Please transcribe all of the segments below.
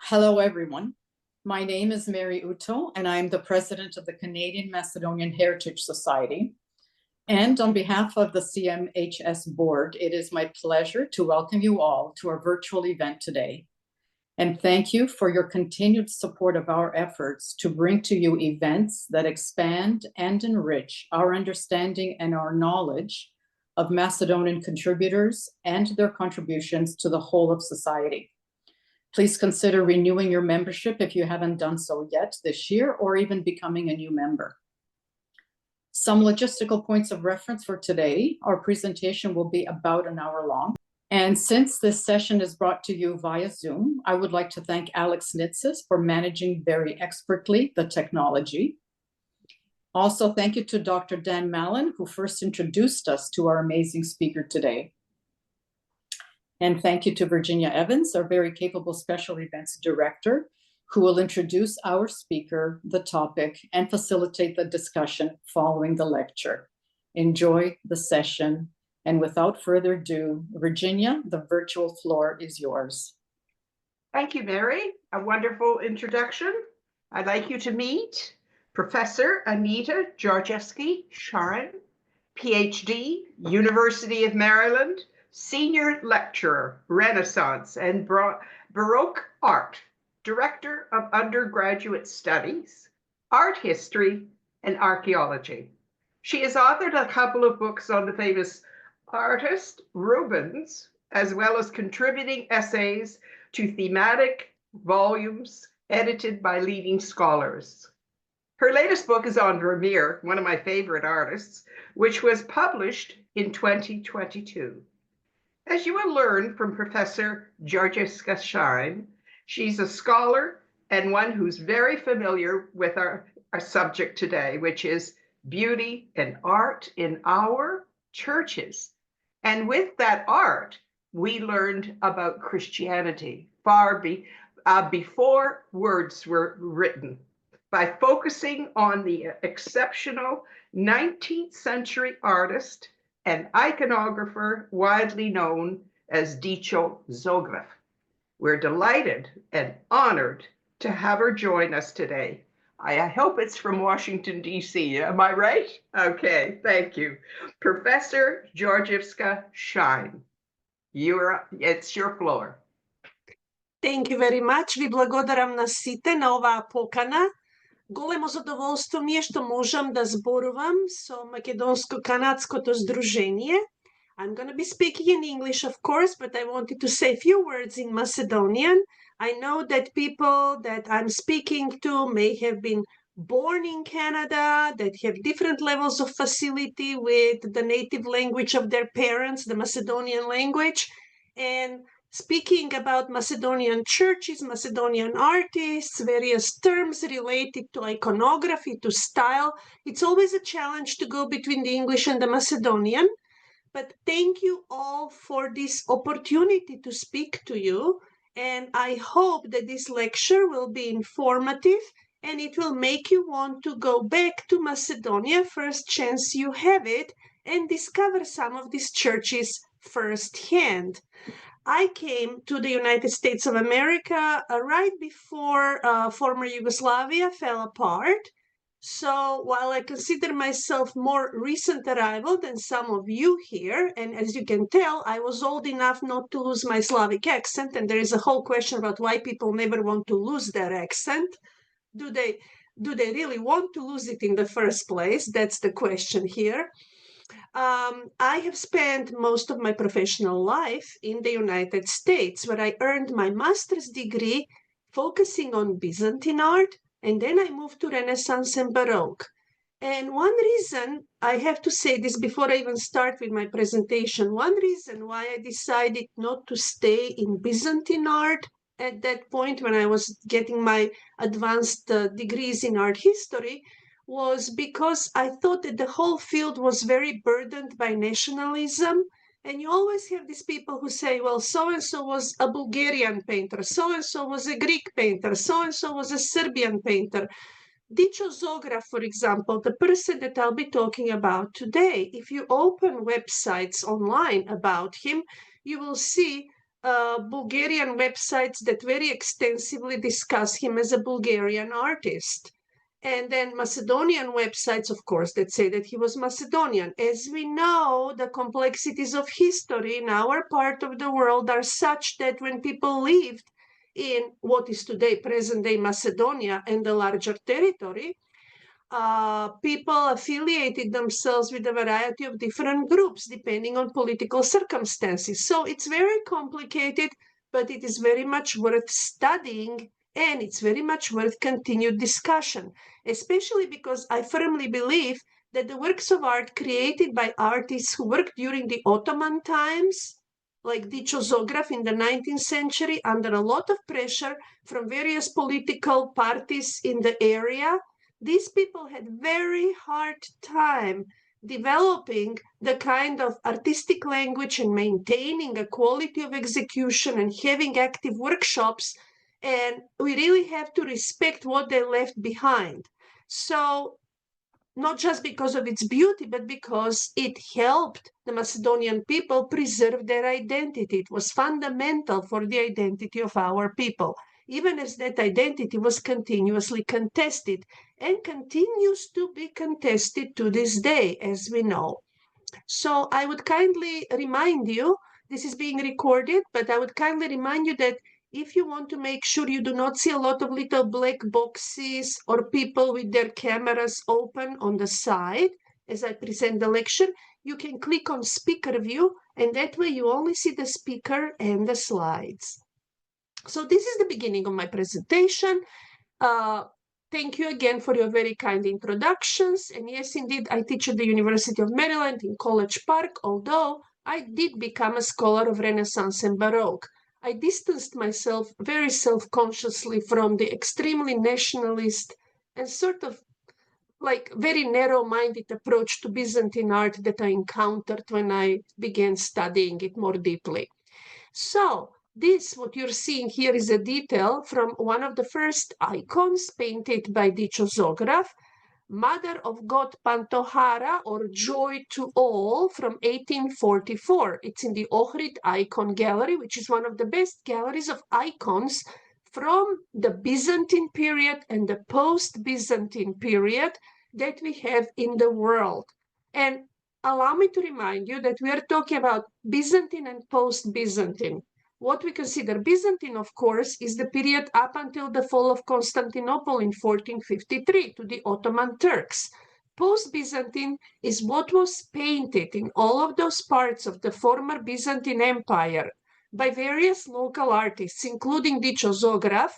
Hello, everyone. My name is Mary Uto, and I am the president of the Canadian Macedonian Heritage Society. And on behalf of the CMHS board, it is my pleasure to welcome you all to our virtual event today. And thank you for your continued support of our efforts to bring to you events that expand and enrich our understanding and our knowledge of Macedonian contributors and their contributions to the whole of society. Please consider renewing your membership if you haven't done so yet this year, or even becoming a new member. Some logistical points of reference for today. Our presentation will be about an hour long. And since this session is brought to you via Zoom, I would like to thank Alex Nitsis for managing very expertly the technology. Also, thank you to Dr. Dan Mallon, who first introduced us to our amazing speaker today. And thank you to Virginia Evans, our very capable special events director, who will introduce our speaker, the topic, and facilitate the discussion following the lecture. Enjoy the session. And without further ado, Virginia, the virtual floor is yours. Thank you, Mary. A wonderful introduction. I'd like you to meet Professor Aneta Georgievska Shine, PhD, University of Maryland, Senior Lecturer, Renaissance and Baroque Art, Director of Undergraduate Studies, Art History, and Archaeology. She has authored a couple of books on the famous artist Rubens, as well as contributing essays to thematic volumes edited by leading scholars. Her latest book is on Vermeer, one of my favorite artists, which was published in 2022. As you will learn from Professor Georgievska Shine, she's a scholar and one who's very familiar with our subject today, which is beauty and art in our churches. And with that art, we learned about Christianity far before words were written, by focusing on the exceptional 19th century artist and iconographer widely known as Dicho Zograf. We're delighted and honored to have her join us today. I hope it's from Washington, D.C. Am I right? Okay, thank you. Professor Georgievska Shine, it's your floor. Thank you very much. Vi благодарам на сите на оваа покана. Големо задоволство ми е што можам да зборувам со Македонско-Канадското здружение. I'm going to be speaking in English, of course, but I wanted to say a few words in Macedonian. I know that people that I'm speaking to may have been born in Canada, that have different levels of facility with the native language of their parents, the Macedonian language. And speaking about Macedonian churches, Macedonian artists, various terms related to iconography, to style, it's always a challenge to go between the English and the Macedonian. But thank you all for this opportunity to speak to you. And I hope that this lecture will be informative and it will make you want to go back to Macedonia first chance you have it and discover some of these churches firsthand. I came to the United States of America right before former Yugoslavia fell apart. So while I consider myself more recent arrival than some of you here, and as you can tell, I was old enough not to lose my Slavic accent, and there is a whole question about why people never want to lose their accent. Do they really want to lose it in the first place? That's the question here. I have spent most of my professional life in the United States, where I earned my master's degree focusing on Byzantine art, and then I moved to Renaissance and Baroque. And one reason, I have to say this before I even start with my presentation, one reason why I decided not to stay in Byzantine art at that point when I was getting my advanced degrees in art history was because I thought that the whole field was very burdened by nationalism. And you always have these people who say, well, so-and-so was a Bulgarian painter, so-and-so was a Greek painter, so-and-so was a Serbian painter. Dicho Zograf, for example, the person that I'll be talking about today, if you open websites online about him, you will see Bulgarian websites that very extensively discuss him as a Bulgarian artist. And then Macedonian websites, of course, that say that he was Macedonian. As we know, the complexities of history in our part of the world are such that when people lived in what is today present-day Macedonia and the larger territory, people affiliated themselves with a variety of different groups depending on political circumstances. So it's very complicated, but it is very much worth studying, and it's very much worth continued discussion, especially because I firmly believe that the works of art created by artists who worked during the Ottoman times, like Dicho Zograf in the 19th century, under a lot of pressure from various political parties in the area, these people had very hard time developing the kind of artistic language and maintaining a quality of execution and having active workshops. And we really have to respect what they left behind. So not just because of its beauty, but because it helped the Macedonian people preserve their identity. It was fundamental for the identity of our people, even as that identity was continuously contested and continues to be contested to this day, as we know. So I would kindly remind you, this is being recorded, but I would kindly remind you that if you want to make sure you do not see a lot of little black boxes or people with their cameras open on the side as I present the lecture, you can click on speaker view, and that way you only see the speaker and the slides. So this is the beginning of my presentation. Thank you again for your very kind introductions. And yes, indeed, I teach at the University of Maryland in College Park, although I did become a scholar of Renaissance and Baroque. I distanced myself very self-consciously from the extremely nationalist and sort of like very narrow-minded approach to Byzantine art that I encountered when I began studying it more deeply. So this, what you're seeing here, is a detail from one of the first icons painted by Dicho Zograf, Mother of God Pantohara, or Joy to All, from 1844. It's in the Ohrid Icon Gallery, which is one of the best galleries of icons from the Byzantine period and the post-Byzantine period that we have in the world. And allow me to remind you that we are talking about Byzantine and post-Byzantine. What we consider Byzantine, of course, is the period up until the fall of Constantinople in 1453 to the Ottoman Turks. Post-Byzantine is what was painted in all of those parts of the former Byzantine Empire by various local artists, including Dicho Zograf,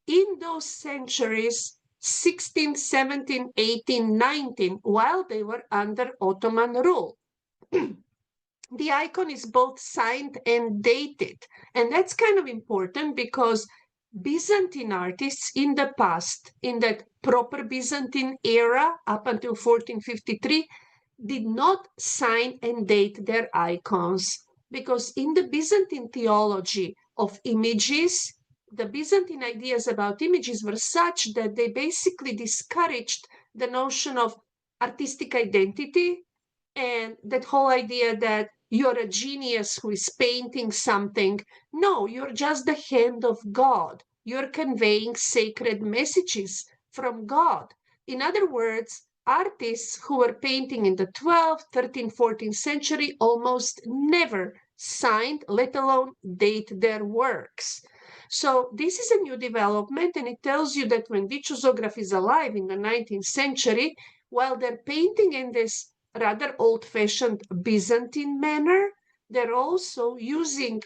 in those centuries 16, 17, 18, 19, while they were under Ottoman rule. The icon is both signed and dated, and that's kind of important because Byzantine artists in the past, in that proper Byzantine era up until 1453, did not sign and date their icons, because in the Byzantine theology of images, the Byzantine ideas about images were such that they basically discouraged the notion of artistic identity and that whole idea that you're a genius who is painting something. No, you're just the hand of God. You're conveying sacred messages from God. In other words, artists who were painting in the 12th, 13th, 14th century almost never signed, let alone date their works. So this is a new development, and it tells you that when Dicho Zograf is alive in the 19th century, while they're painting in this rather old-fashioned Byzantine manner, they're also using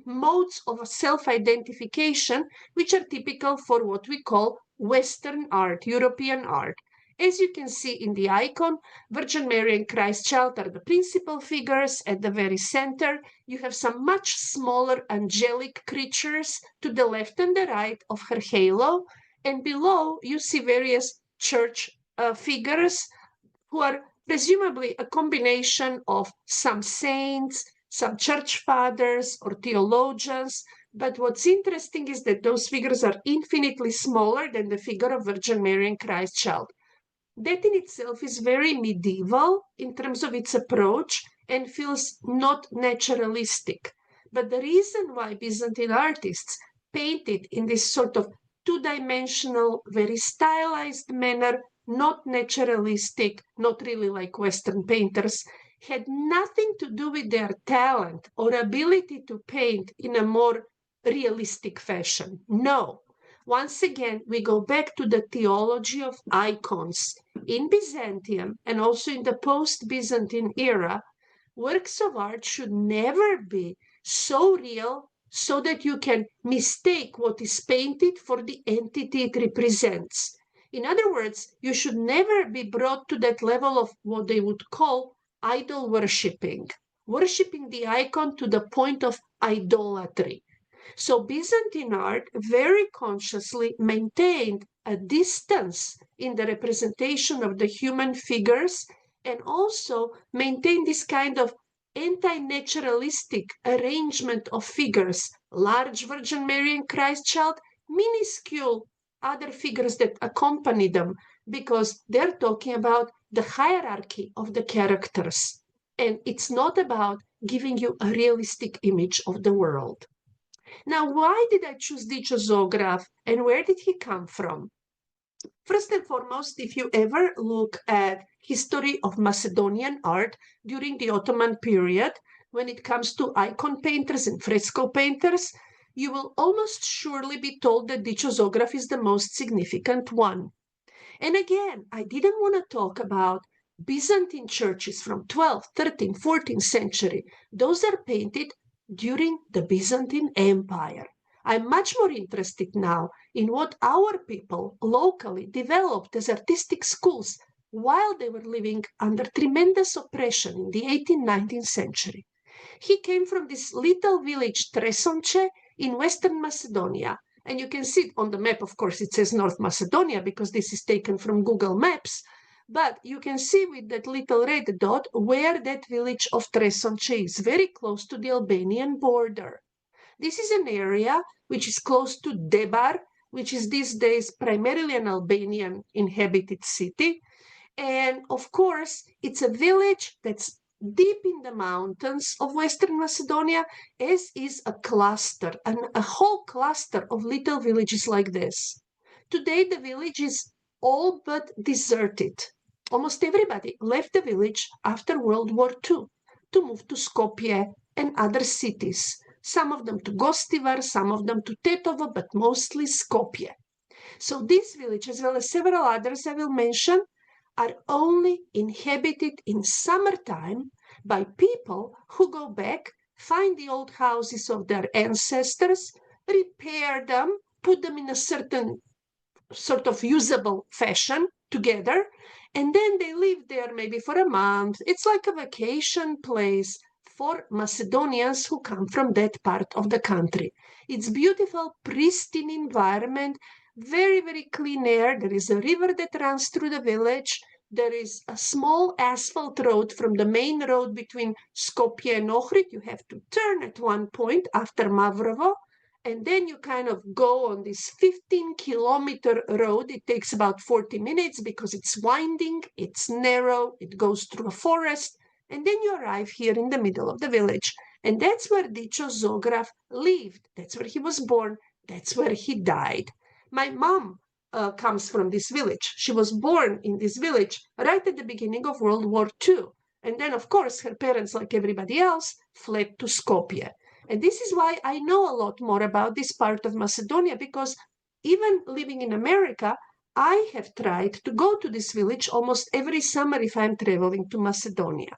modes of self-identification which are typical for what we call Western art, European art. As you can see in the icon, Virgin Mary and Christ Child are the principal figures. At the very center, you have some much smaller angelic creatures to the left and the right of her halo, and below you see various church figures who are presumably a combination of some saints, some church fathers or theologians. But what's interesting is that those figures are infinitely smaller than the figure of Virgin Mary and Christ Child. That in itself is very medieval in terms of its approach and feels not naturalistic. But the reason why Byzantine artists painted in this sort of two-dimensional, very stylized manner, not naturalistic, not really like Western painters, had nothing to do with their talent or ability to paint in a more realistic fashion. No. Once again, we go back to the theology of icons. In Byzantium and also in the post-Byzantine era, works of art should never be so real so that you can mistake what is painted for the entity it represents. In other words, you should never be brought to that level of what they would call idol worshipping the icon to the point of idolatry. So Byzantine art very consciously maintained a distance in the representation of the human figures and also maintained this kind of anti-naturalistic arrangement of figures, large Virgin Mary and Christ child, minuscule other figures that accompany them, because they're talking about the hierarchy of the characters. And it's not about giving you a realistic image of the world. Now, why did I choose Dicho Zograf and where did he come from? First and foremost, if you ever look at history of Macedonian art during the Ottoman period, when it comes to icon painters and fresco painters, you will almost surely be told that Dicho Zograf is the most significant one. And again, I didn't want to talk about Byzantine churches from 12th, 13th, 14th century. Those are painted during the Byzantine Empire. I'm much more interested now in what our people locally developed as artistic schools while they were living under tremendous oppression in the 18th, 19th century. He came from this little village Tresonce in Western Macedonia. And you can see on the map, of course, it says North Macedonia because this is taken from Google Maps. But you can see with that little red dot where that village of Tresonce is, very close to the Albanian border. This is an area which is close to Debar, which is these days primarily an Albanian inhabited city. And of course, it's a village that's deep in the mountains of Western Macedonia, as is a cluster, a whole cluster of little villages like this. Today, the village is all but deserted. Almost everybody left the village after World War II to move to Skopje and other cities. Some of them to Gostivar, some of them to Tetovo, but mostly Skopje. So this village, as well as several others I will mention, are only inhabited in summertime by people who go back, find the old houses of their ancestors, repair them, put them in a certain sort of usable fashion together, and then they live there maybe for a month. It's like a vacation place for Macedonians who come from that part of the country. It's beautiful, pristine environment, very, very clean air. There is a river that runs through the village. There is a small asphalt road from the main road between Skopje and Ohrid. You have to turn at one point after Mavrovo, and then you kind of go on this 15-kilometer road. It takes about 40 minutes because it's winding, it's narrow, it goes through a forest, and then you arrive here in the middle of the village. And that's where Dicho Zograf lived. That's where he was born. That's where he died. My mom comes from this village. She was born in this village right at the beginning of World War II. And then, of course, her parents, like everybody else, fled to Skopje. And this is why I know a lot more about this part of Macedonia, because even living in America, I have tried to go to this village almost every summer if I'm traveling to Macedonia.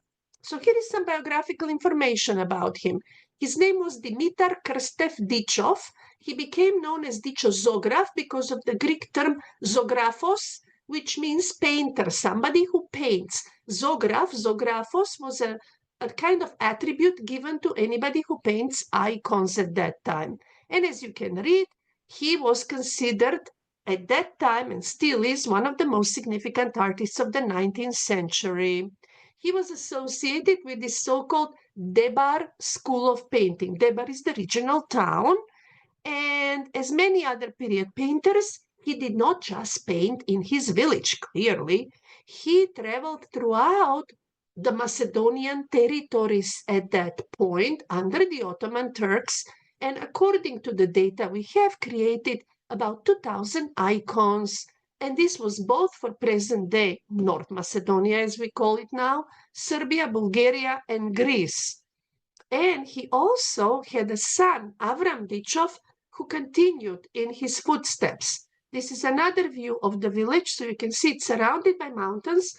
So here is some biographical information about him. His name was Dimitar Krstev Dichov. He became known as Dicho Zograf because of the Greek term zographos, which means painter, somebody who paints. Zographos was a kind of attribute given to anybody who paints icons at that time. And as you can read, he was considered at that time and still is one of the most significant artists of the 19th century. He was associated with the so-called Debar School of Painting. Debar is the regional town. And as many other period painters, he did not just paint in his village, clearly. He traveled throughout the Macedonian territories at that point under the Ottoman Turks, and according to the data we have created about 2,000 icons, and this was both for present-day North Macedonia, as we call it now, Serbia, Bulgaria, and Greece. And he also had a son, Avram Dichov, who continued in his footsteps. This is another view of the village, so you can see it's surrounded by mountains.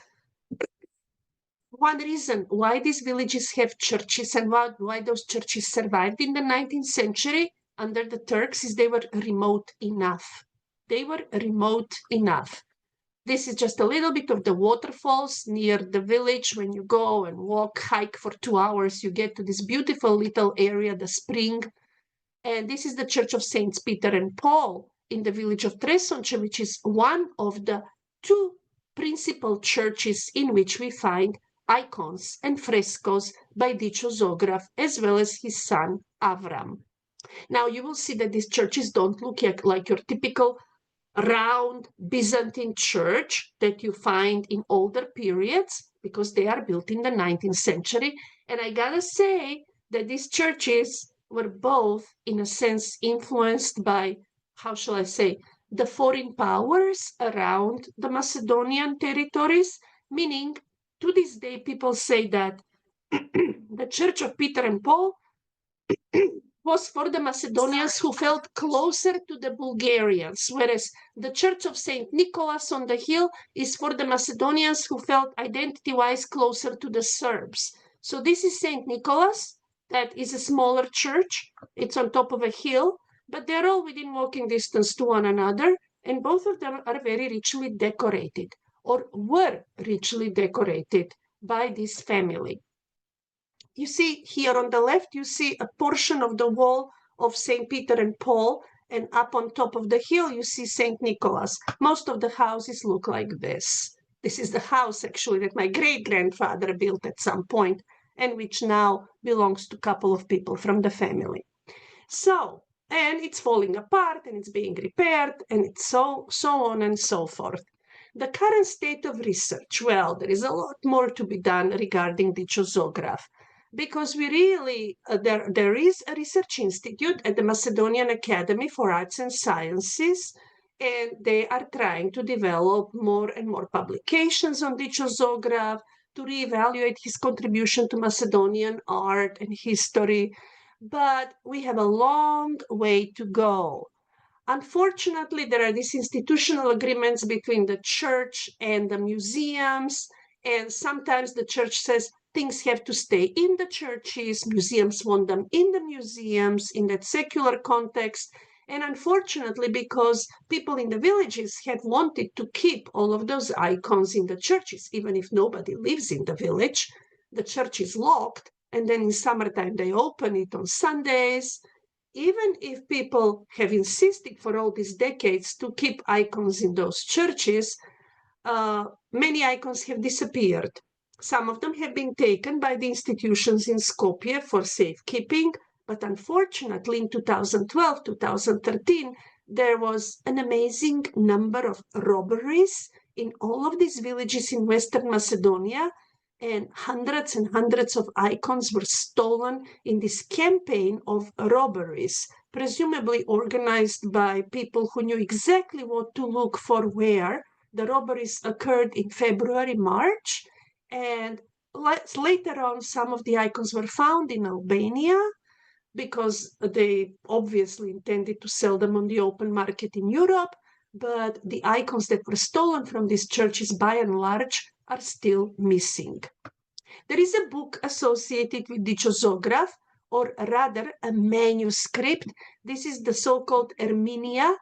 One reason why these villages have churches and why those churches survived in the 19th century under the Turks is they were remote enough. They were remote enough. This is just a little bit of the waterfalls near the village. When you go and hike for 2 hours, you get to this beautiful little area, the spring. And this is the Church of Saints Peter and Paul in the village of Tresonce, which is one of the 2 principal churches in which we find icons and frescoes by Dicho Zograf, as well as his son Avram. Now you will see that these churches don't look like your typical round Byzantine church that you find in older periods, because they are built in the 19th century. And I gotta say that these churches were both, in a sense, influenced by, how shall I say, the foreign powers around the Macedonian territories, meaning to this day people say that the Church of Peter and Paul was for the Macedonians who felt closer to the Bulgarians, whereas the Church of St. Nicholas on the hill is for the Macedonians who felt identity-wise closer to the Serbs. So this is St. Nicholas, that is a smaller church. It's on top of a hill, but they're all within walking distance to one another, and both of them are very richly decorated, or were richly decorated by this family. You see here on the left, you see a portion of the wall of St. Peter and Paul, and up on top of the hill, you see St. Nicholas. Most of the houses look like this. This is the house, actually, that my great-grandfather built at some point, and which now belongs to a couple of people from the family. So, and it's falling apart, and it's being repaired, and it's so on and so forth. The current state of research, well, there is a lot more to be done regarding Dicho Zograf, because we really, there is a research institute at the Macedonian Academy for Arts and Sciences, and they are trying to develop more and more publications on Dicho Zograf to reevaluate his contribution to Macedonian art and history, but we have a long way to go. Unfortunately, there are these institutional agreements between the church and the museums, and sometimes the church says things have to stay in the churches, museums want them in the museums, in that secular context, and unfortunately, because people in the villages have wanted to keep all of those icons in the churches, even if nobody lives in the village, the church is locked, and then in summertime they open it on Sundays. Even if people have insisted for all these decades to keep icons in those churches, many icons have disappeared. Some of them have been taken by the institutions in Skopje for safekeeping, but unfortunately in 2012, 2013, there was an amazing number of robberies in all of these villages in Western Macedonia, and hundreds of icons were stolen in this campaign of robberies, presumably organized by people who knew exactly what to look for where. The robberies occurred in February, March, and later on some of the icons were found in Albania because they obviously intended to sell them on the open market in Europe, but the icons that were stolen from these churches by and large are still missing. There is a book associated with Dicho Zograf, or rather a manuscript. This is the so-called Erminia.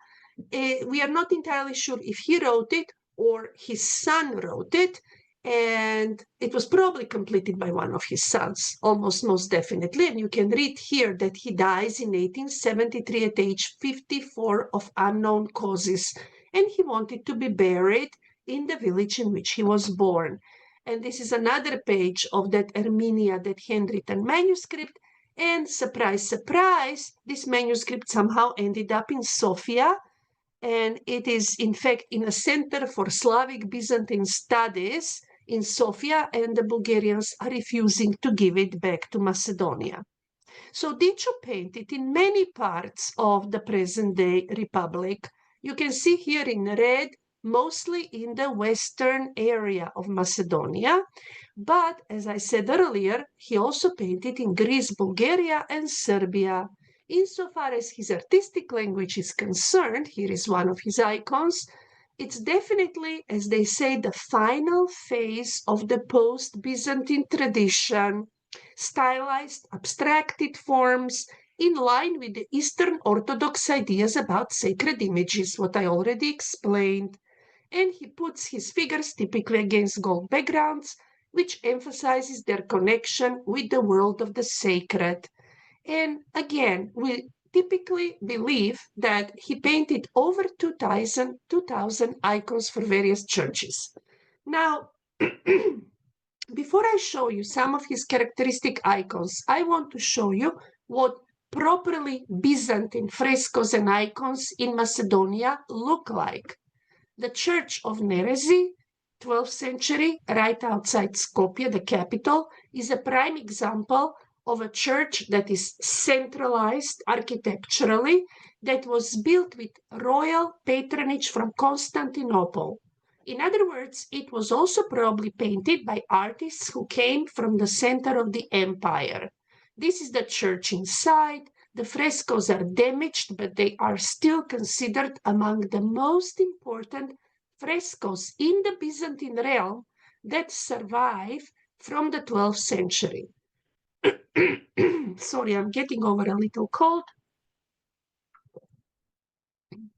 We are not entirely sure if he wrote it or his son wrote it, and it was probably completed by one of his sons, almost most definitely. And you can read here that he dies in 1873 at age 54 of unknown causes, and he wanted to be buried in the village in which he was born. And this is another page of that Erminia, that handwritten manuscript. And surprise, surprise, this manuscript somehow ended up in Sofia. And it is, in fact, in a Center for Slavic Byzantine Studies in Sofia, and the Bulgarians are refusing to give it back to Macedonia. So Dicho painted in many parts of the present-day republic. You can see here in red, mostly in the western area of Macedonia. But as I said earlier, he also painted in Greece, Bulgaria, and Serbia. Insofar as his artistic language is concerned, here is one of his icons. It's definitely, as they say, the final phase of the post-Byzantine tradition, stylized, abstracted forms in line with the Eastern Orthodox ideas about sacred images, what I already explained. And he puts his figures typically against gold backgrounds, which emphasizes their connection with the world of the sacred. And again, we typically believe that he painted over 2,000 icons for various churches. Now, before I show you some of his characteristic icons, I want to show you what properly Byzantine frescoes and icons in Macedonia look like. The Church of Nerezi, 12th century, right outside Skopje, the capital, is a prime example of a church that is centralized architecturally, that was built with royal patronage from Constantinople. In other words, it was also probably painted by artists who came from the center of the empire. This is the church inside. The frescoes are damaged, but they are still considered among the most important frescoes in the Byzantine realm that survive from the 12th century. Sorry, I'm getting over a little cold.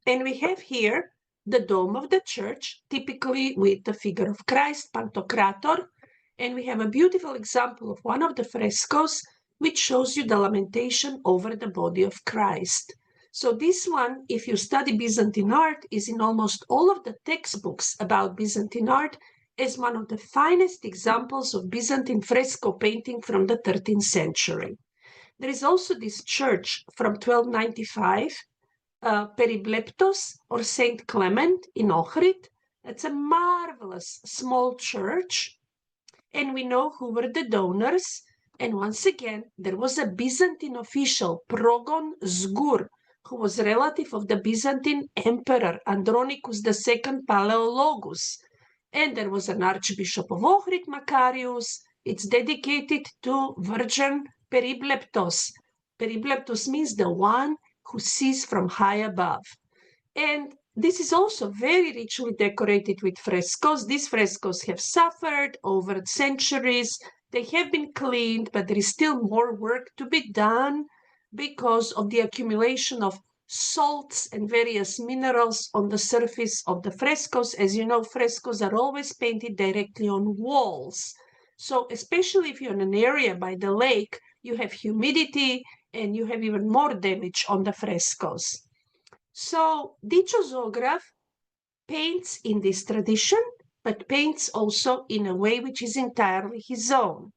And we have here the dome of the church, typically with the figure of Christ, Pantocrator. And we have a beautiful example of one of the frescoes, which shows you the lamentation over the body of Christ. So this one, if you study Byzantine art, is in almost all of the textbooks about Byzantine art as one of the finest examples of Byzantine fresco painting from the 13th century. There is also this church from 1295, Peribleptos or Saint Clement in Ohrid. It's a marvelous small church, and we know who were the donors. And once again, there was a Byzantine official, Progon Zgur, who was relative of the Byzantine emperor Andronicus II Paleologus. And there was an archbishop of Ohrid, Macarius. It's dedicated to Virgin Peribleptos. Peribleptos means the one who sees from high above. And this is also very richly decorated with frescoes. These frescoes have suffered over centuries. They have been cleaned, but there is still more work to be done because of the accumulation of salts and various minerals on the surface of the frescoes. As you know, frescoes are always painted directly on walls. So especially if you're in an area by the lake, you have humidity and you have even more damage on the frescoes. So Dicho Zograf paints in this tradition, but paints also in a way which is entirely his own.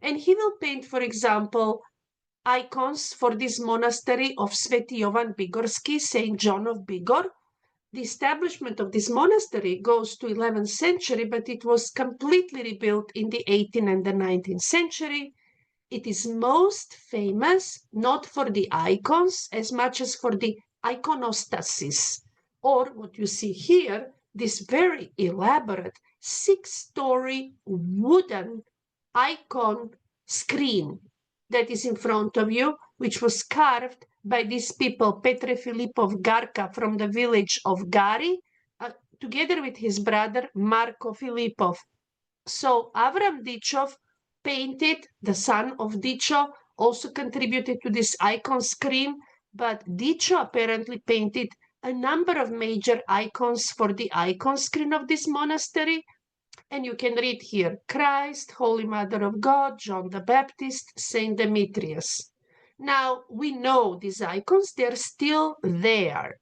And he will paint, for example, icons for this monastery of Sveti Jovan Bigorski, Saint John of Bigor. The establishment of this monastery goes to 11th century, but it was completely rebuilt in the 18th and the 19th century. It is most famous not for the icons as much as for the iconostasis, or what you see here, this very elaborate 6-story wooden icon screen that is in front of you, which was carved by these people, Petre Filipov Garka from the village of Gari, together with his brother Marko Filipov. So Avram Dichov painted, the son of Dicho, also contributed to this icon screen, but Dicho apparently painted a number of major icons for the icon screen of this monastery. And you can read here, Christ, Holy Mother of God, John the Baptist, Saint Demetrius. Now, we know these icons, they're still there.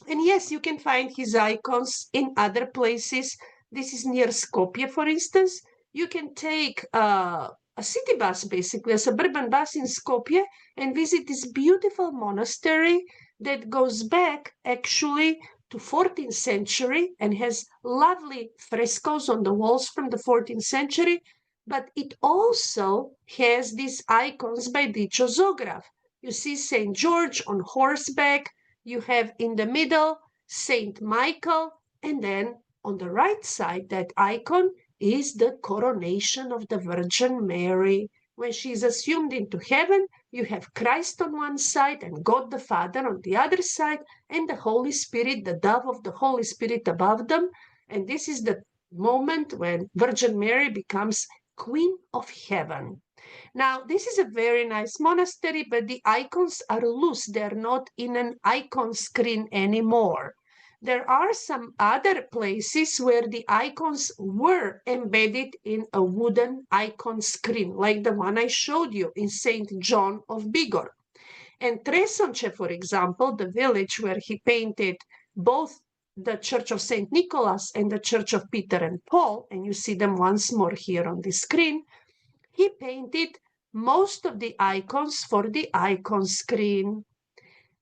And yes, you can find his icons in other places. This is near Skopje, for instance. You can take a city bus, basically, a suburban bus in Skopje, and visit this beautiful monastery that goes back, actually, to 14th century and has lovely frescoes on the walls from the 14th century, but it also has these icons by Dicho Zograf. You see St. George on horseback, you have in the middle St. Michael, and then on the right side, that icon is the coronation of the Virgin Mary. When she is assumed into heaven, you have Christ on one side and God the Father on the other side, and the Holy Spirit, the dove of the Holy Spirit above them. And this is the moment when Virgin Mary becomes Queen of Heaven. Now, this is a very nice monastery, but the icons are loose. They're not in an icon screen anymore. There are some other places where the icons were embedded in a wooden icon screen, like the one I showed you in St. John of Bigor. And Tresonce, for example, the village where he painted both the Church of St. Nicholas and the Church of Peter and Paul, and you see them once more here on the screen, he painted most of the icons for the icon screen.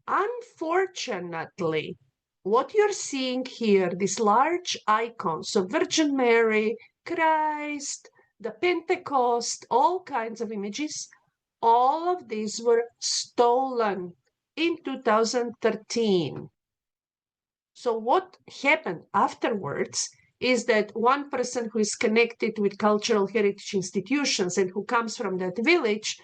Unfortunately, what you're seeing here, these large icons of Virgin Mary, Christ, the Pentecost, all kinds of images, all of these were stolen in 2013. So what happened afterwards is that one person who is connected with cultural heritage institutions and who comes from that village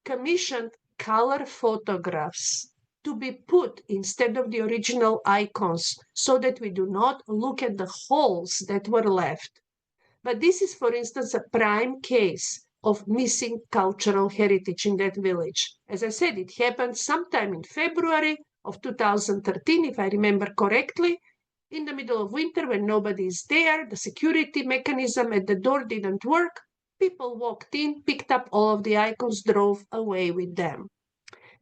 commissioned color photographs to be put instead of the original icons so that we do not look at the holes that were left. But this is, for instance, a prime case of missing cultural heritage in that village. As I said, it happened sometime in February of 2013, if I remember correctly, in the middle of winter when nobody is there, the security mechanism at the door didn't work. People walked in, picked up all of the icons, drove away with them.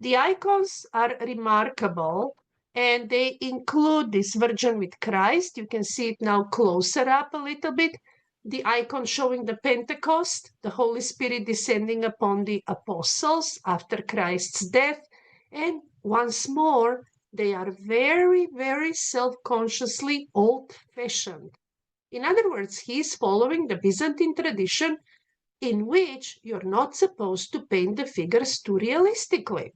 The icons are remarkable, and they include this Virgin with Christ. You can see it now closer up a little bit. The icon showing the Pentecost, the Holy Spirit descending upon the apostles after Christ's death. And once more, they are very, very self-consciously old-fashioned. In other words, he is following the Byzantine tradition in which you're not supposed to paint the figures too realistically.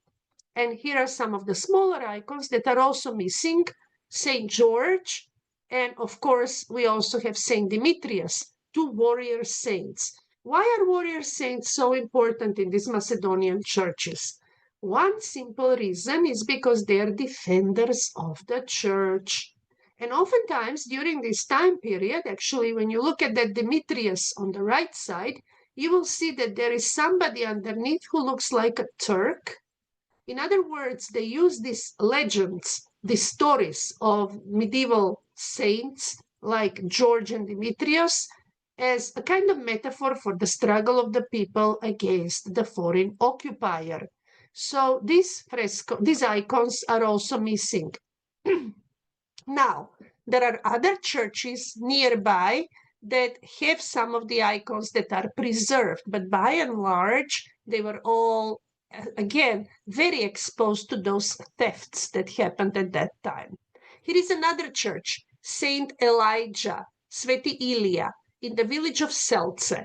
And here are some of the smaller icons that are also missing. St. George, and of course, we also have St. Demetrius, two warrior saints. Why are warrior saints so important in these Macedonian churches? One simple reason is because they are defenders of the church. And oftentimes during this time period, actually, when you look at that Demetrius on the right side, you will see that there is somebody underneath who looks like a Turk. In other words, they use these legends, these stories of medieval saints like George and Demetrius as a kind of metaphor for the struggle of the people against the foreign occupier. So these icons are also missing. Now, there are other churches nearby that have some of the icons that are preserved, but by and large, they were all, again, very exposed to those thefts that happened at that time. Here is another church, Saint Elijah, Sveti Ilija, in the village of Selce.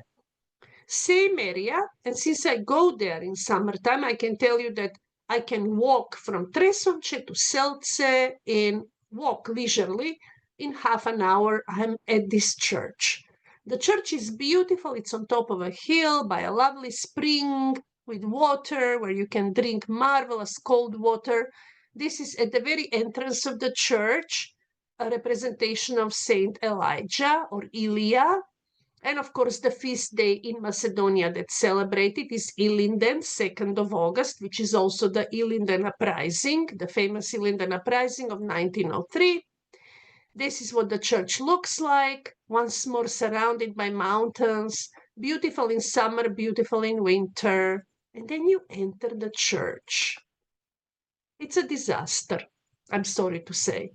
Same area, and since I go there in summertime, I can tell you that I can walk from Tresonce to Selce walk leisurely. In half an hour, I'm at this church. The church is beautiful. It's on top of a hill by a lovely spring with water where you can drink marvelous cold water. This is at the very entrance of the church, a representation of Saint Elijah or Ilija. And of course, the feast day in Macedonia that's celebrated is Ilinden, 2nd of August, which is also the Ilinden Uprising, the famous Ilinden Uprising of 1903. This is what the church looks like, once more surrounded by mountains, beautiful in summer, beautiful in winter. And then you enter the church. It's a disaster, I'm sorry to say,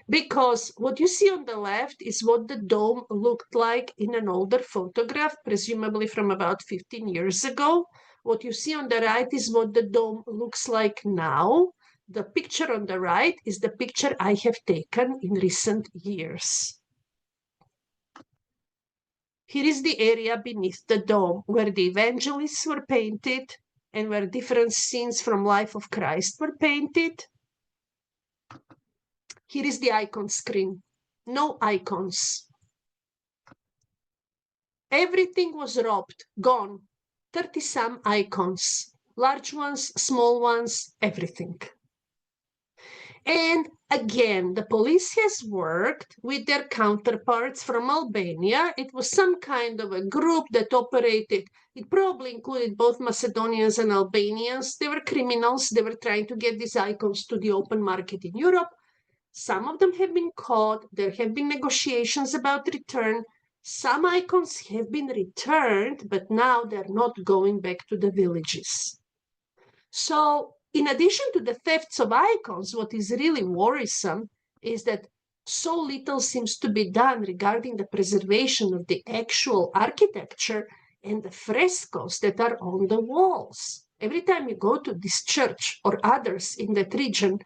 because what you see on the left is what the dome looked like in an older photograph, presumably from about 15 years ago. What you see on the right is what the dome looks like now. The picture on the right is the picture I have taken in recent years. Here is the area beneath the dome where the evangelists were painted and where different scenes from life of Christ were painted. Here is the icon screen. No icons. Everything was robbed, gone. 30-some icons. Large ones, small ones, everything. And again, the police has worked with their counterparts from Albania. It was some kind of a group that operated. It probably included both Macedonians and Albanians. They were criminals. They were trying to get these icons to the open market in Europe. Some of them have been caught. There have been negotiations about return. Some icons have been returned, but now they're not going back to the villages. So in addition to the thefts of icons, what is really worrisome is that so little seems to be done regarding the preservation of the actual architecture and the frescoes that are on the walls. Every time you go to this church or others in that region,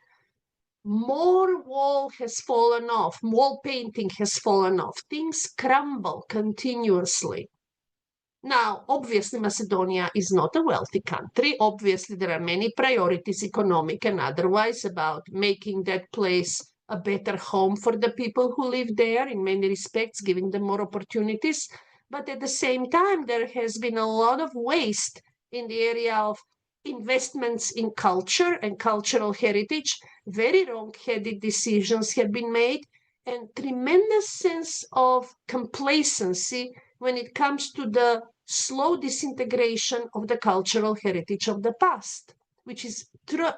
more wall has fallen off, wall painting has fallen off. Things crumble continuously. Now, obviously, Macedonia is not a wealthy country. Obviously, there are many priorities, economic and otherwise, about making that place a better home for the people who live there in many respects, giving them more opportunities. But at the same time, there has been a lot of waste in the area of investments in culture and cultural heritage. Very wrong-headed decisions have been made, and tremendous sense of complacency when it comes to the slow disintegration of the cultural heritage of the past, which is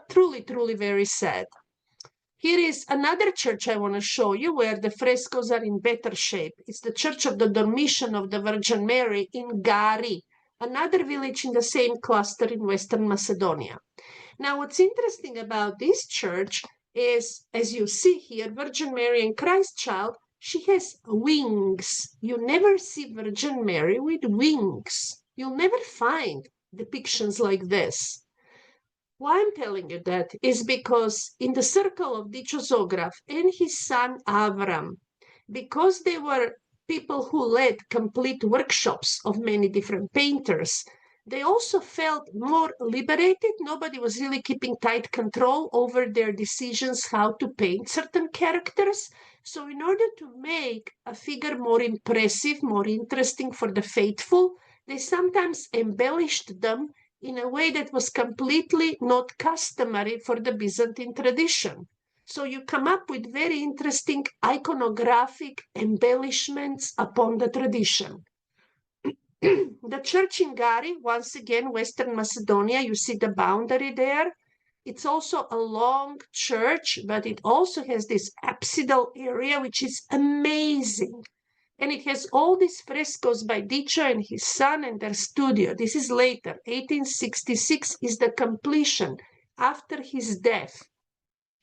truly, truly very sad. Here is another church I want to show you where the frescoes are in better shape. It's the Church of the Dormition of the Virgin Mary in Gari, another village in the same cluster in Western Macedonia. Now, what's interesting about this church is, as you see here, Virgin Mary and Christ Child, she has wings. You never see Virgin Mary with wings. You'll never find depictions like this. Why I'm telling you that is because in the circle of Dicho Zograf and his son Avram, because they were people who led complete workshops of many different painters, they also felt more liberated. Nobody was really keeping tight control over their decisions how to paint certain characters. So in order to make a figure more impressive, more interesting for the faithful, they sometimes embellished them in a way that was completely not customary for the Byzantine tradition. So you come up with very interesting iconographic embellishments upon the tradition. The church in Gari, once again, Western Macedonia, you see the boundary there. It's also a long church, but it also has this apsidal area, which is amazing. And it has all these frescoes by Dicho and his son and their studio. This is later. 1866 is the completion after his death.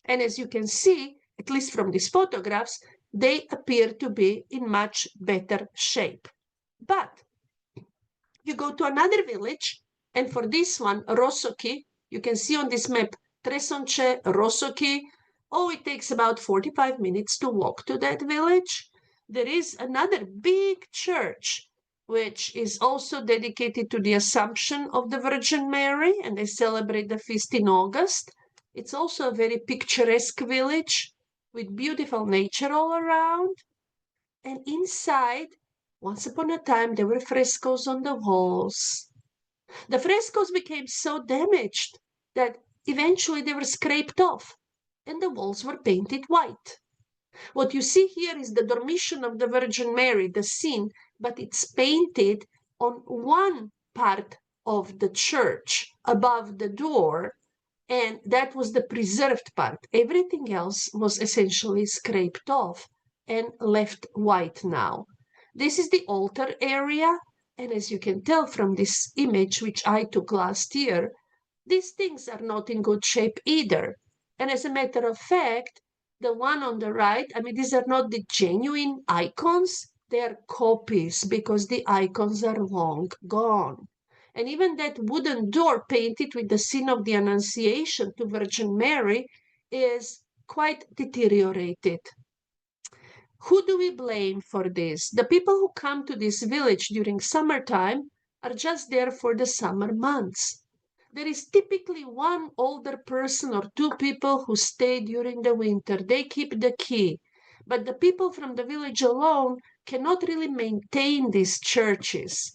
And as you can see, at least from these photographs, they appear to be in much better shape. But you go to another village, and for this one, Rosoki, you can see on this map, Tresonce, Rosoki. Oh, it takes about 45 minutes to walk to that village. There is another big church, which is also dedicated to the Assumption of the Virgin Mary, and they celebrate the feast in August. It's also a very picturesque village with beautiful nature all around. And inside, once upon a time, there were frescoes on the walls. The frescoes became so damaged that eventually they were scraped off and the walls were painted white. What you see here is the Dormition of the Virgin Mary, the scene, but it's painted on one part of the church above the door, and that was the preserved part. Everything else was essentially scraped off and left white now. This is the altar area, and as you can tell from this image, which I took last year, these things are not in good shape either. And as a matter of fact, the one on the right, I mean, these are not the genuine icons, they are copies because the icons are long gone. And even that wooden door painted with the scene of the Annunciation to Virgin Mary is quite deteriorated. Who do we blame for this? The people who come to this village during summertime are just there for the summer months. There is typically one older person or two people who stay during the winter. They keep the key. But the people from the village alone cannot really maintain these churches.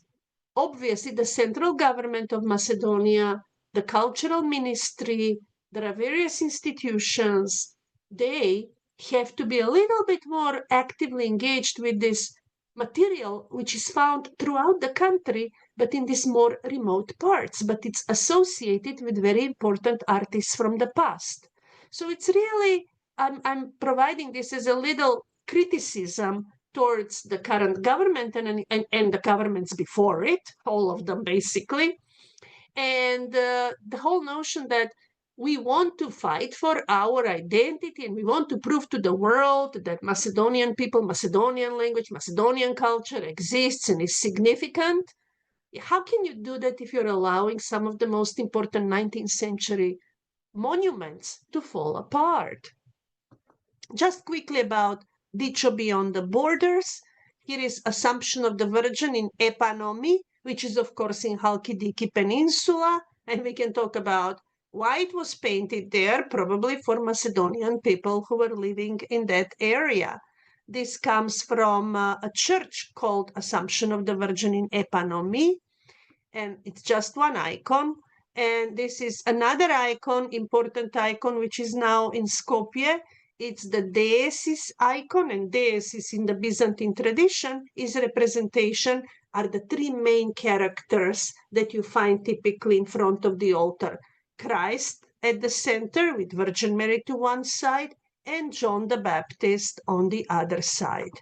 Obviously, the central government of Macedonia, the cultural ministry, there are various institutions, they have to be a little bit more actively engaged with this material, which is found throughout the country, but in these more remote parts. But it's associated with very important artists from the past. So it's really, I'm providing this as a little criticism towards the current government and the governments before it, all of them basically. And the whole notion that we want to fight for our identity and we want to prove to the world that Macedonian people, Macedonian language, Macedonian culture exists and is significant. How can you do that if you're allowing some of the most important 19th century monuments to fall apart? Just quickly about Dicho Beyond the Borders. Here is Assumption of the Virgin in Epanomi, which is, of course, in Halkidiki Peninsula. And we can talk about why it was painted there, probably for Macedonian people who were living in that area. This comes from a church called Assumption of the Virgin in Epanomi, and it's just one icon. And this is another icon, important icon, which is now in Skopje. It's the Deesis icon, and Deesis in the Byzantine tradition is representation, are the three main characters that you find typically in front of the altar. Christ at the center with Virgin Mary to one side and John the Baptist on the other side.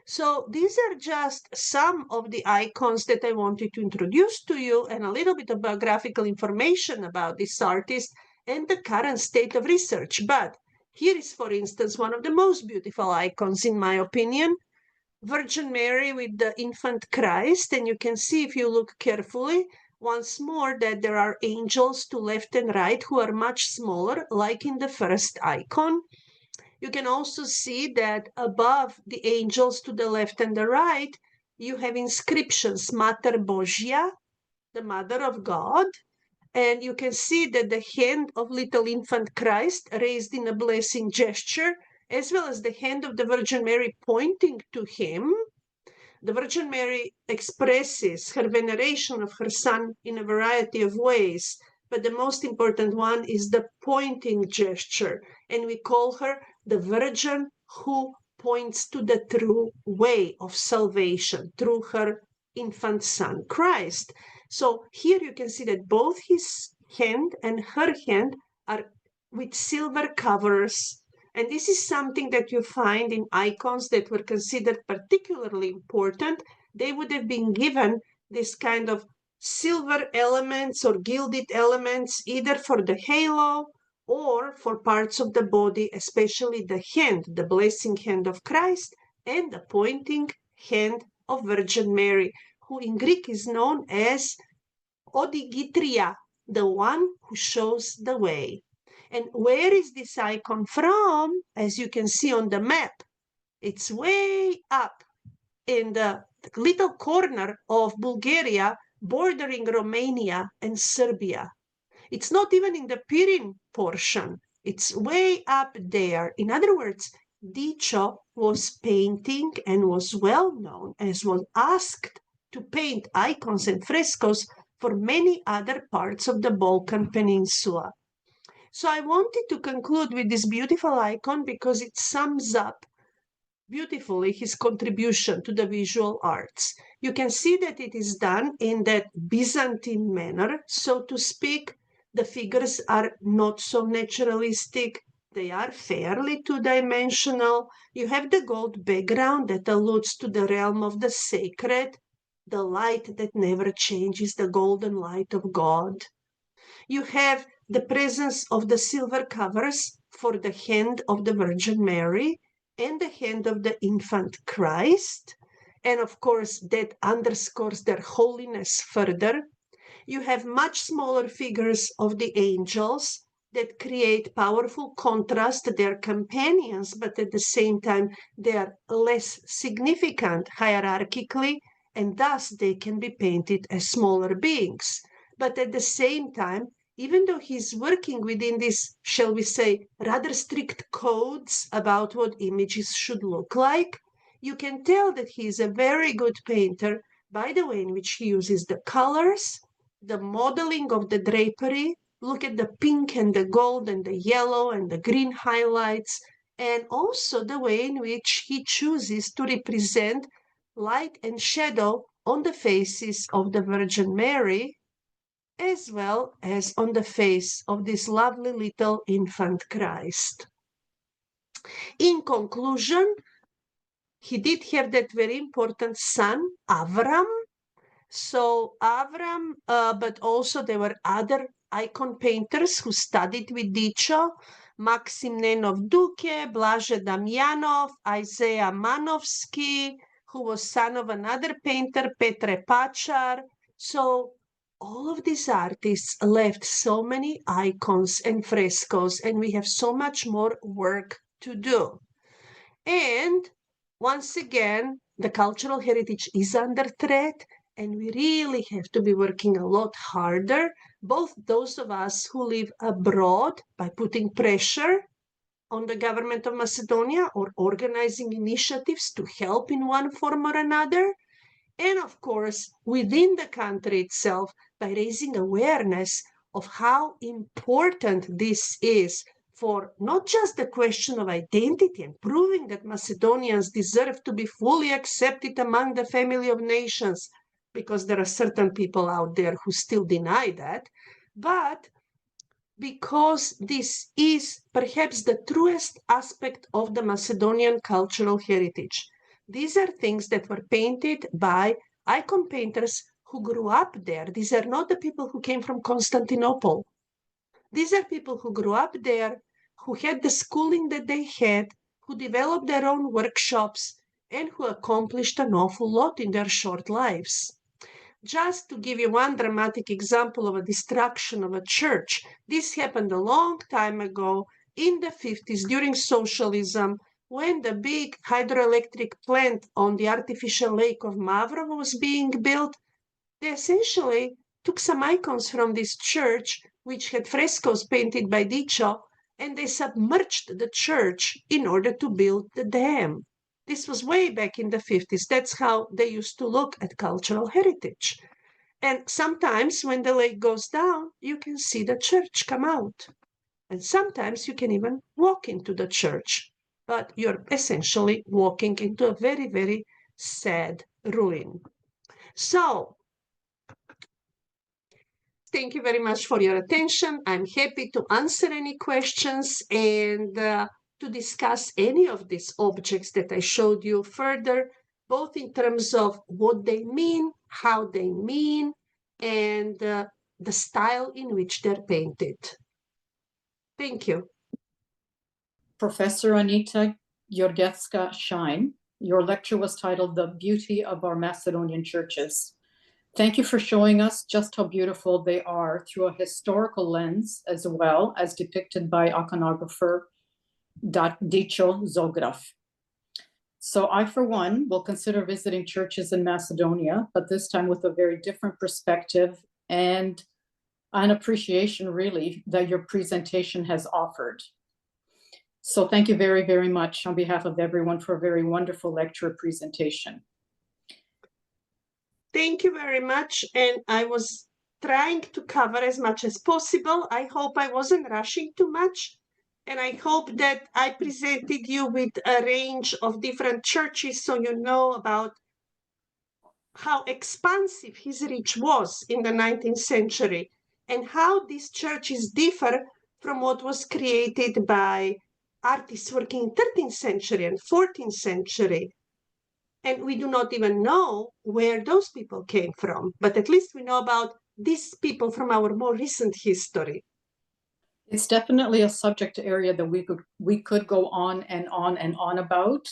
So these are just some of the icons that I wanted to introduce to you and a little bit of biographical information about this artist and the current state of research. But here is, for instance, one of the most beautiful icons, in my opinion, Virgin Mary with the infant Christ. And you can see, if you look carefully, once more, that there are angels to left and right who are much smaller, like in the first icon. You can also see that above the angels to the left and the right, you have inscriptions, Mater Božja, the Mother of God. And you can see that the hand of little infant Christ raised in a blessing gesture, as well as the hand of the Virgin Mary pointing to him. The Virgin Mary expresses her veneration of her son in a variety of ways, but the most important one is the pointing gesture, and we call her the Virgin who points to the true way of salvation through her infant son, Christ. So here you can see that both his hand and her hand are with silver covers. And this is something that you find in icons that were considered particularly important. They would have been given this kind of silver elements or gilded elements, either for the halo or for parts of the body, especially the hand, the blessing hand of Christ, and the pointing hand of Virgin Mary, who in Greek is known as Odigitria, the one who shows the way. And where is this icon from? As you can see on the map, it's way up in the little corner of Bulgaria, bordering Romania and Serbia. It's not even in the Pirin portion. It's way up there. In other words, Dicho was painting and was well known, as was asked to paint icons and frescoes for many other parts of the Balkan Peninsula. So I wanted to conclude with this beautiful icon because it sums up beautifully his contribution to the visual arts. You can see that it is done in that Byzantine manner, so to speak. The figures are not so naturalistic. They are fairly two-dimensional. You have the gold background that alludes to the realm of the sacred, the light that never changes, the golden light of God. You have the presence of the silver covers for the hand of the Virgin Mary and the hand of the infant Christ. And of course, that underscores their holiness further. you have much smaller figures of the angels that create powerful contrast to their companions, but at the same time, they are less significant hierarchically, and thus they can be painted as smaller beings. But at the same time, even though he's working within this, shall we say, rather strict codes about what images should look like, you can tell that he is a very good painter by the way in which he uses the colors, the modeling of the drapery. Look at the pink and the gold and the yellow and the green highlights, and also the way in which he chooses to represent light and shadow on the faces of the Virgin Mary, as well as on the face of this lovely little infant Christ. In conclusion, he did have that very important son, Avram. So Avram, but also there were other icon painters who studied with Dicho, Maxim Nenov Duke, Blaže Damjanov, Isaiah Manovsky, who was son of another painter, Petre Pačar. So all of these artists left so many icons and frescoes, and we have so much more work to do. And once again, the cultural heritage is under threat, and we really have to be working a lot harder, both those of us who live abroad by putting pressure on the government of Macedonia or organizing initiatives to help in one form or another, and of course, within the country itself by raising awareness of how important this is for not just the question of identity and proving that Macedonians deserve to be fully accepted among the family of nations, because there are certain people out there who still deny that, but because this is perhaps the truest aspect of the Macedonian cultural heritage. These are things that were painted by icon painters who grew up there. These are not the people who came from Constantinople. These are people who grew up there, who had the schooling that they had, who developed their own workshops, and who accomplished an awful lot in their short lives. Just to give you one dramatic example of a destruction of a church, this happened a long time ago in the 50s during socialism, when the big hydroelectric plant on the artificial lake of Mavro was being built. They essentially took some icons from this church, which had frescoes painted by Dicho, and they submerged the church in order to build the dam. This was way back in the 50s. That's how they used to look at cultural heritage. And sometimes when the lake goes down, you can see the church come out. And sometimes you can even walk into the church. But you're essentially walking into a very, very sad ruin. So, thank you very much for your attention. I'm happy to answer any questions and to discuss any of these objects that I showed you further, both in terms of what they mean, how they mean, and the style in which they're painted. Thank you. Professor Aneta Georgievska Shine, your lecture was titled The Beauty of Our Macedonian Churches. Thank you for showing us just how beautiful they are through a historical lens, as well as depicted by iconographer Dicho Zograf. So I, for one, will consider visiting churches in Macedonia, but this time with a very different perspective and an appreciation, really, that your presentation has offered. So thank you very, very much on behalf of everyone for a very wonderful lecture presentation. Thank you very much. And I was trying to cover as much as possible. I hope I wasn't rushing too much. And I hope that I presented you with a range of different churches so you know about how expansive his reach was in the 19th century and how these churches differ from what was created by artists working in 13th century and 14th century. And we do not even know where those people came from, but at least we know about these people from our more recent history. It's definitely a subject area that we could go on and on and on about,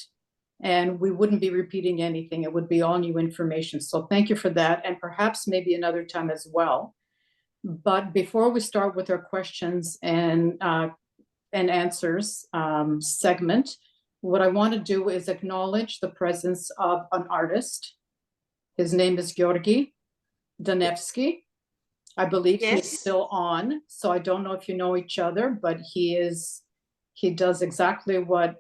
and we wouldn't be repeating anything. It would be all new information. So thank you for that. And perhaps maybe another time as well, But before we start with our questions and answers segment, what I want to do is acknowledge the presence of an artist. His name is Georgi Danevsky. I believe Yes. he's still on, so I don't know if you know each other, but he does exactly what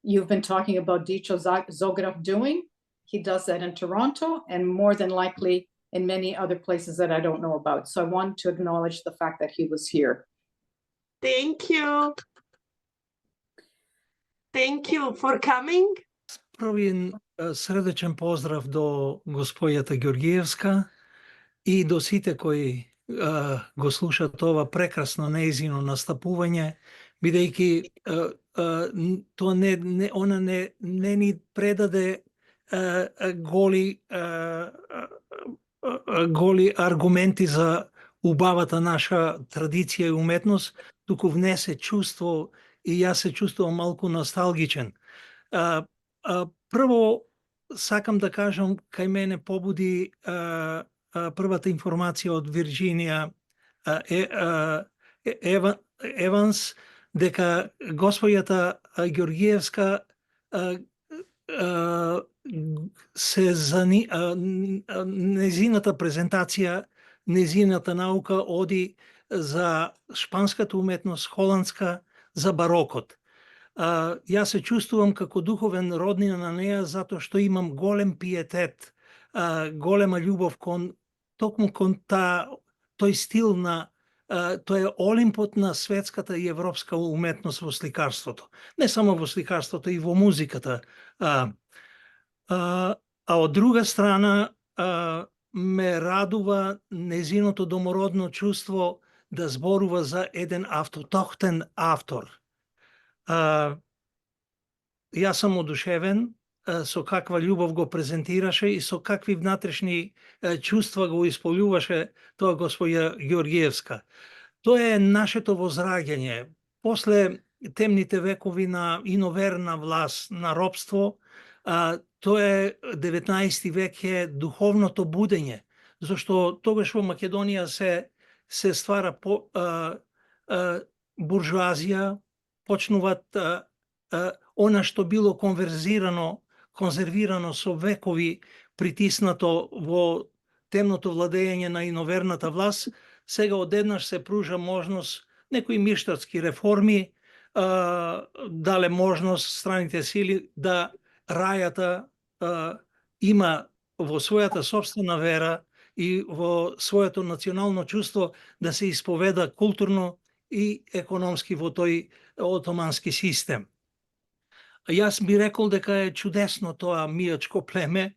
you've been talking about Dicho Zograf doing. He does that in Toronto and more than likely in many other places that I don't know about. So I want to acknowledge the fact that he was here. Thank you. Thank you for coming. Pravi srdečen pozdrav do gospođata Georgievska i do sите koji го слушат ова прекрасно неизино настапување, бидејќи тоа она не ни предаде голи аргументи за убавата наша традиција и уметност, туку внесе чувство и јас се чувствувам малку носталгичен. Прво, сакам да кажам, кај мене побуди првата информација од Вирџинија Еванс, дека госпоѓата Георгиевска незината презентација, незината наука оди за шпанската уметност, холандска, за барокот. Јас се чувствувам како духовен роднина на неа затоа што имам голем пиетет, голема љубов токму кон тој стил на тој е олимпот на светската и европска уметност во сликарството. Не само во сликарството, и во музиката. А од друга страна ме радува незиното домородно чувство да зборува за еден автотохтен автор. Јас сум одушевен со каква љубов го презентираше и со какви внатрешни чувства го исполјуваше тоа госпоја Георгиевска. Тоа е нашето возраѓање. После темните векови на иноверна власт, на робство, тоа е 19 век е духовното будење, зашто тогаш во Македонија се ствара буржуазија, почнуваат она што било конзервирано со векови притиснато во темното владење на иноверната власт, сега одеднаш се пружа можност некои миштарски реформи, дале можност страните сили да рајата има во својата собствена вера и во своето национално чувство да се исповеда културно и економски во тој отомански систем. Јас би рекол дека е чудесно тоа мијачко племе,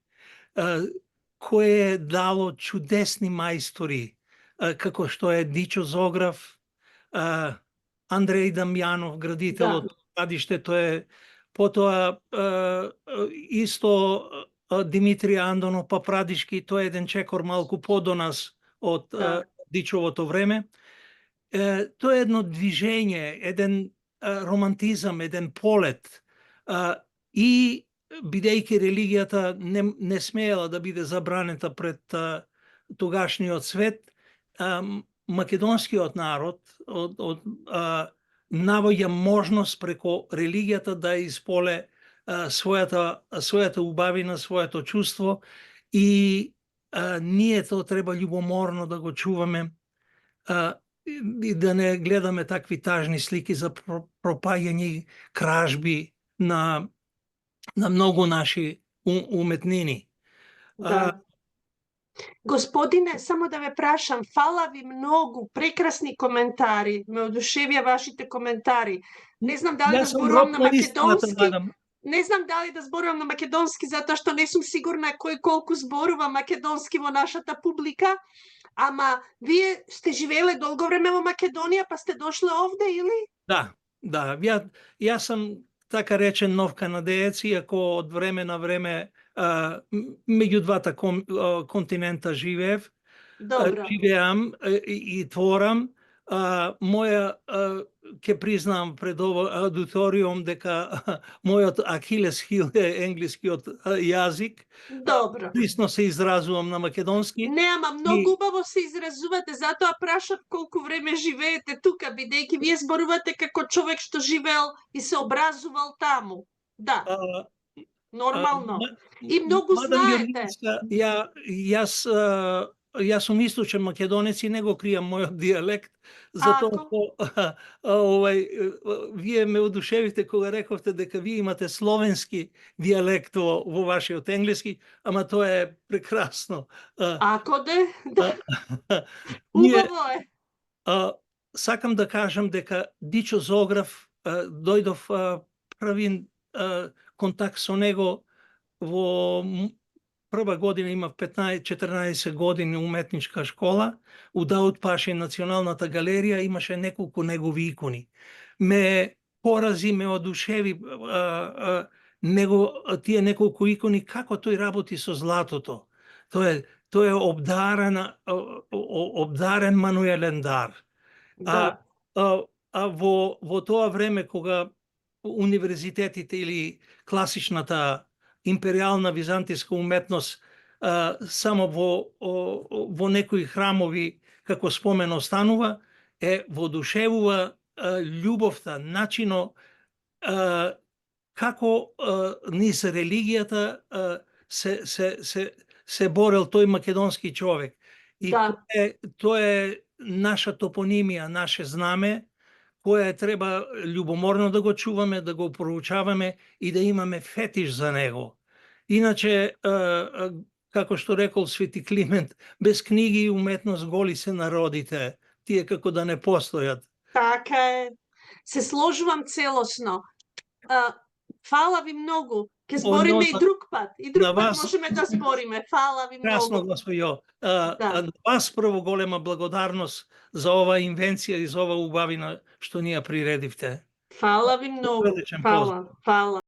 кое е дало чудесни мајстори, како што е Дичо Зограф, Андреј Дамјанов, градителот, градиштето е, потоа исто Димитрија Андонов Папрадишки, тој е еден чекор малку подо нас од Дичовото време. Тоа е едно движење, еден романтизам, еден полет, и бидејќи религијата не смеела да биде забранета пред тогашниот свет, македонскиот народ наоѓа можност преко религијата да исполе својата убавина, своето чувство, и ние тоа треба љубоморно да го чуваме и да не гледаме такви тажни слики за пропаѓање, кражби на многу наши уметнини. Господине, само да ве прашам, фала ви многу, прекрасни коментари, ме одушевија вашите коментари. Не знам дали да зборувам на македонски. Не знам дали да зборувам на македонски, затоа што не сум сигурна кој колку зборува македонски во нашата публика, ама вие сте живееле долго време во Македонија, па сте дошле овде, или? Да. Јас сум така речен нов канадеец, иако од време на време меѓу двата континента живеам и творам. моја ќе признам пред овој аудиториум дека мојот Ахилес хил е енглискиот јазик. Добро. Присно се изразувам на македонски. Не, ама многу убаво се изразувате, затоа прашав колку време живеете тука, бидејќи вие зборувате како човек што живеел и се образувал таму. Да, нормално. И многу знаете. Јас сум источен македонец и не го кријам мојот дијалект, затоа вие ме одушевите кога рековте дека вие имате словенски дијалект во вашиот енглески, ама тоа е прекрасно. Ако да. Убаво е. Сакам да кажам дека Дичо Зограф, дојдов првин контакт со него во прва година, имав 15-14 години уметничка школа, у Даут Паши Националната галерија имаше неколку негови икони. Ме порази, ме одушеви тие неколку икони, како тој работи со златото. Тој е обдарен мануелен дар. Да. Во тоа време кога универзитетите или класичната империјална византијска уметност само во некои храмови како спомен останува, воодушевува љубовта, начино како низ религијата се борел тој македонски човек. И тоа е наша топонимија, наше знаме, која треба љубоморно да го чуваме, да го проучаваме и да имаме фетиш за него. Иначе, како што рекол Свети Климент, без книги и уметност голи се народите, тие како да не постојат. Така е. Се сложувам целосно. Фала ви многу. Ке збориме и друг пат. И друг пат можеме да збориме. Фала ви многу. Красно, господјо. На вас прво голема благодарност за оваа инвенција и за оваа убавина што ни ја приредивте. Фала ви многу. Фала.